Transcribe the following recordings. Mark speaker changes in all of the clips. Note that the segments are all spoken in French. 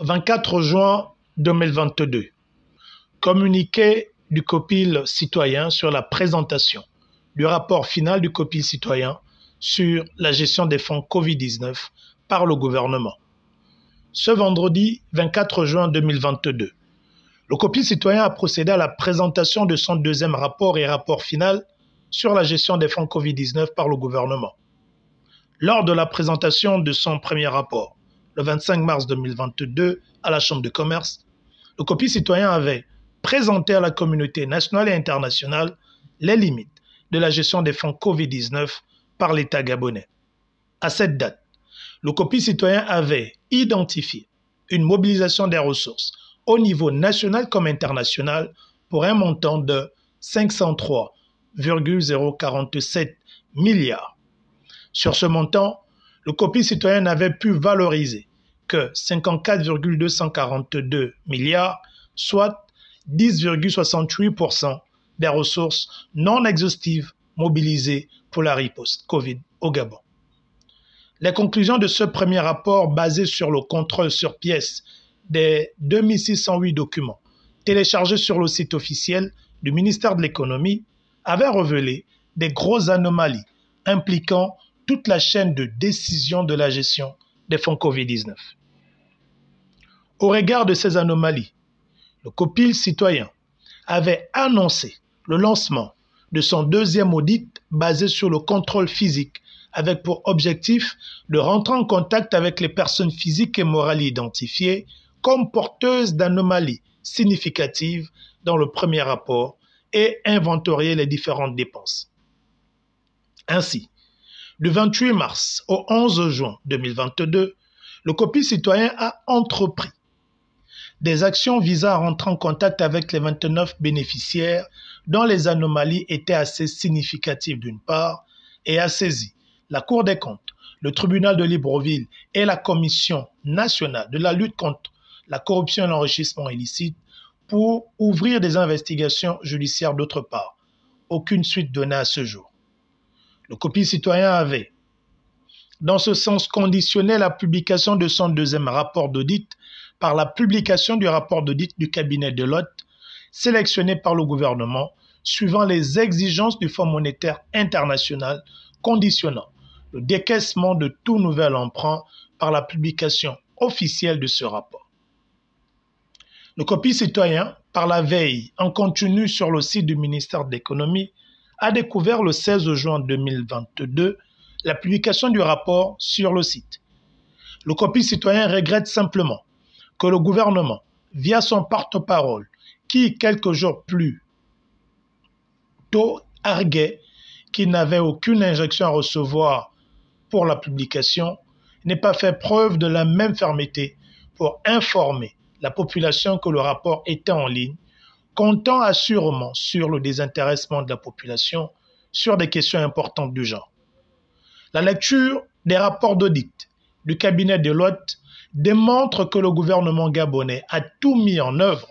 Speaker 1: 24 juin 2022. Communiqué du COPIL citoyen sur la présentation du rapport final du COPIL citoyen sur la gestion des fonds Covid-19 par le gouvernement. Ce vendredi 24 juin 2022, le COPIL citoyen a procédé à la présentation de son deuxième rapport et rapport final sur la gestion des fonds Covid-19 par le gouvernement. Lors de la présentation de son premier rapport, le 25 mars 2022, à la Chambre de commerce, le COPIL citoyen avait présenté à la communauté nationale et internationale les limites de la gestion des fonds Covid-19 par l'État gabonais. À cette date, le COPIL citoyen avait identifié une mobilisation des ressources au niveau national comme international pour un montant de 503,047 milliards. Sur ce montant, le COPIL citoyen n'avait pu valoriser que 54,242 milliards, soit 10,68% des ressources non exhaustives mobilisées pour la riposte Covid au Gabon. Les conclusions de ce premier rapport, basé sur le contrôle sur pièces des 2608 documents téléchargés sur le site officiel du ministère de l'économie, avaient révélé des grosses anomalies impliquant toute la chaîne de décision de la gestion des fonds Covid-19. Au regard de ces anomalies, le COPIL citoyen avait annoncé le lancement de son deuxième audit basé sur le contrôle physique avec pour objectif de rentrer en contact avec les personnes physiques et morales identifiées comme porteuses d'anomalies significatives dans le premier rapport et inventorier les différentes dépenses. Ainsi, du 28 mars au 11 juin 2022, le COPIL citoyen a entrepris des actions visant à rentrer en contact avec les 29 bénéficiaires dont les anomalies étaient assez significatives d'une part et a saisi la Cour des comptes, le tribunal de Libreville et la Commission nationale de la lutte contre la corruption et l'enrichissement illicite pour ouvrir des investigations judiciaires d'autre part. Aucune suite donnée à ce jour. Le COPIL citoyen avait, dans ce sens, conditionné la publication de son deuxième rapport d'audit par la publication du rapport d'audit du cabinet Deloitte, sélectionné par le gouvernement, suivant les exigences du Fonds monétaire international, conditionnant le décaissement de tout nouvel emprunt par la publication officielle de ce rapport. Le COPIL citoyen, par la veille en continu sur le site du ministère de l'économie, a découvert le 16 juin 2022 la publication du rapport sur le site. Le COPIL citoyen regrette simplement que le gouvernement, via son porte-parole, qui quelques jours plus tôt arguait qu'il n'avait aucune injection à recevoir pour la publication, n'ait pas fait preuve de la même fermeté pour informer la population que le rapport était en ligne, comptant assurément sur le désintéressement de la population sur des questions importantes du genre. La lecture des rapports d'audit du cabinet Deloitte démontre que le gouvernement gabonais a tout mis en œuvre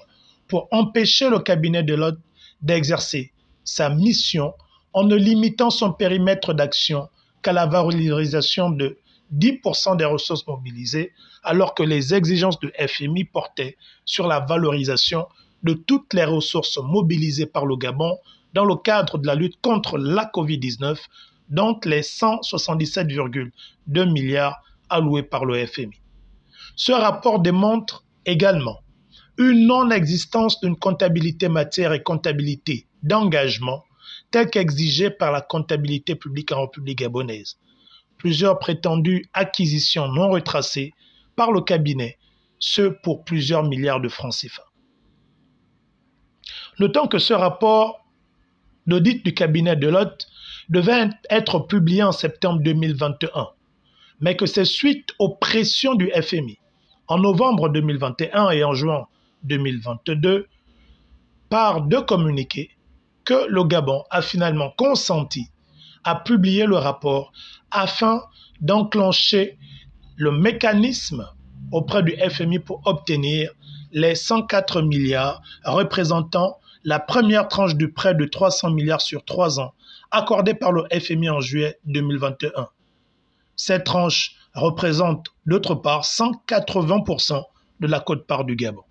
Speaker 1: pour empêcher le cabinet Deloitte d'exercer sa mission en ne limitant son périmètre d'action qu'à la valorisation de 10% des ressources mobilisées, alors que les exigences de FMI portaient sur la valorisation de toutes les ressources mobilisées par le Gabon dans le cadre de la lutte contre la Covid-19, dont les 177,2 milliards alloués par le FMI. Ce rapport démontre également une non-existence d'une comptabilité matière et comptabilité d'engagement telle qu'exigée par la comptabilité publique en République gabonaise. Plusieurs prétendues acquisitions non retracées par le cabinet, ce pour plusieurs milliards de francs CFA. Notons que ce rapport d'audit du cabinet Deloitte devait être publié en septembre 2021, mais que c'est suite aux pressions du FMI en novembre 2021 et en juin 2022, par deux communiqués, que le Gabon a finalement consenti à publier le rapport afin d'enclencher le mécanisme auprès du FMI pour obtenir les 104 milliards représentant la première tranche du prêt de 300 milliards sur 3 ans accordé par le FMI en juillet 2021. Cette tranche représente d'autre part 180% de la quote-part du Gabon.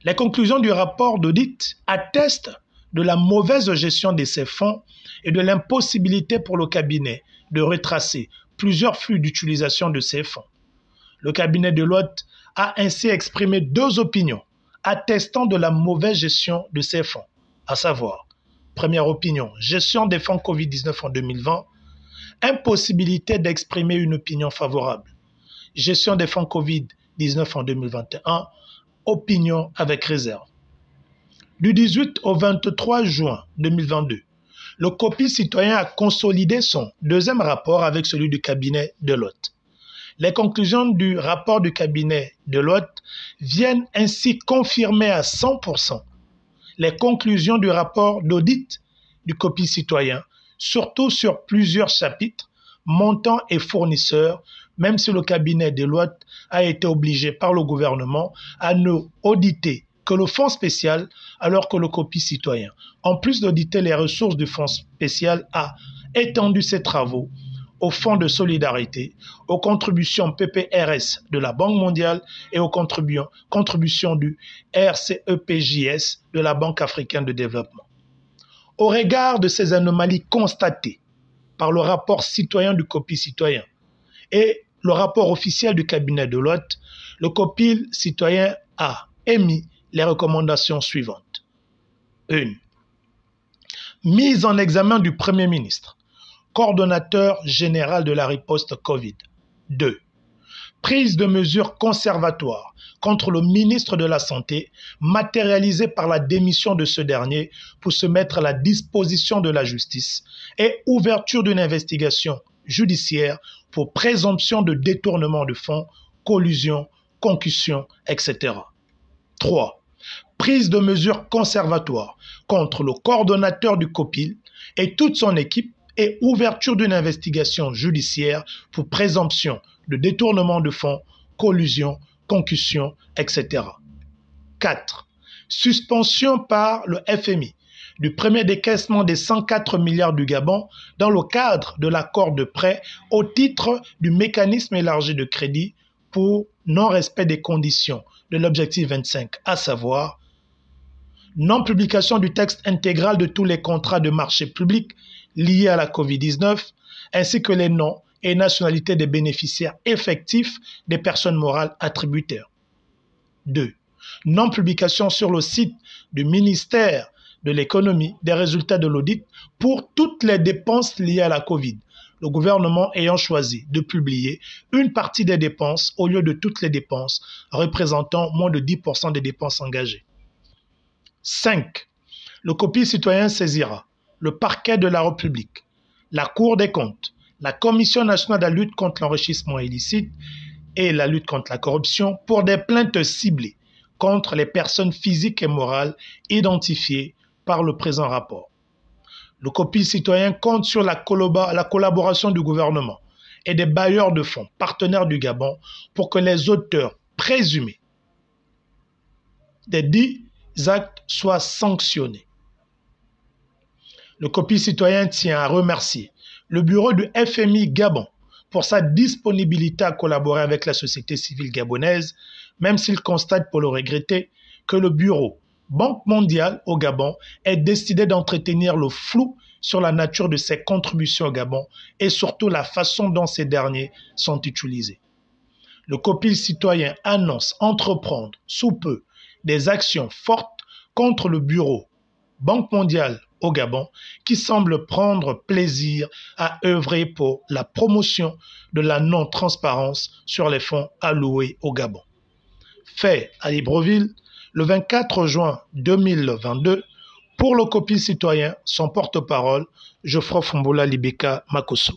Speaker 1: Les conclusions du rapport d'audit attestent de la mauvaise gestion de ces fonds et de l'impossibilité pour le cabinet de retracer plusieurs flux d'utilisation de ces fonds. Le cabinet Deloitte a ainsi exprimé deux opinions attestant de la mauvaise gestion de ces fonds, à savoir, première opinion, gestion des fonds Covid-19 en 2020, impossibilité d'exprimer une opinion favorable. Gestion des fonds Covid-19 en 2021, opinion avec réserve. Du 18 au 23 juin 2022, le COPI citoyen a consolidé son deuxième rapport avec celui du cabinet Deloitte. Les conclusions du rapport du cabinet Deloitte viennent ainsi confirmer à 100% les conclusions du rapport d'audit du COPI citoyen, surtout sur plusieurs chapitres, montants et fournisseurs, même si le cabinet Deloitte a été obligé par le gouvernement à ne auditer que le fonds spécial, alors que le COPI citoyen, en plus d'auditer les ressources du fonds spécial, a étendu ses travaux au fonds de solidarité, aux contributions PPRS de la Banque mondiale et aux contributions du RCEPJS de la Banque africaine de développement. Au regard de ces anomalies constatées par le rapport citoyen du COPI citoyen et le rapport officiel du cabinet Deloitte, le COPI citoyen a émis les recommandations suivantes. 1. Mise en examen du Premier ministre, coordonnateur général de la riposte Covid. 2. Prise de mesures conservatoires contre le ministre de la Santé, matérialisée par la démission de ce dernier pour se mettre à la disposition de la justice, et ouverture d'une investigation judiciaire pour présomption de détournement de fonds, collusion, concussion, etc. 3. Prise de mesures conservatoires contre le coordonnateur du COPIL et toute son équipe et ouverture d'une investigation judiciaire pour présomption de détournement de fonds, collusion, concussion, etc. 4. Suspension par le FMI du premier décaissement des 104 milliards du Gabon dans le cadre de l'accord de prêt au titre du mécanisme élargi de crédit pour non-respect des conditions de l'objectif 25, à savoir non-publication du texte intégral de tous les contrats de marché public liés à la COVID-19, ainsi que les noms et nationalités des bénéficiaires effectifs des personnes morales attributaires. 2. Non-publication sur le site du ministère de l'économie des résultats de l'audit pour toutes les dépenses liées à la COVID, le gouvernement ayant choisi de publier une partie des dépenses au lieu de toutes les dépenses, représentant moins de 10% des dépenses engagées. 5. Le COPI citoyen saisira le parquet de la République, la Cour des comptes, la Commission nationale de la lutte contre l'enrichissement illicite et la lutte contre la corruption pour des plaintes ciblées contre les personnes physiques et morales identifiées par le présent rapport. Le COPI citoyen compte sur la collaboration du gouvernement et des bailleurs de fonds partenaires du Gabon pour que les auteurs présumés des dits actes soient sanctionnés. Le COPI citoyen tient à remercier le bureau du FMI Gabon pour sa disponibilité à collaborer avec la société civile gabonaise, même s'il constate pour le regretter que le bureau Banque mondiale au Gabon est décidé d'entretenir le flou sur la nature de ses contributions au Gabon et surtout la façon dont ces derniers sont utilisés. Le COPI citoyen annonce entreprendre sous peu des actions fortes contre le bureau Banque mondiale au Gabon qui semble prendre plaisir à œuvrer pour la promotion de la non-transparence sur les fonds alloués au Gabon. Fait à Libreville, le 24 juin 2022, pour le COPI citoyen, son porte-parole, Geoffroy Fumbola Libeka Makosso.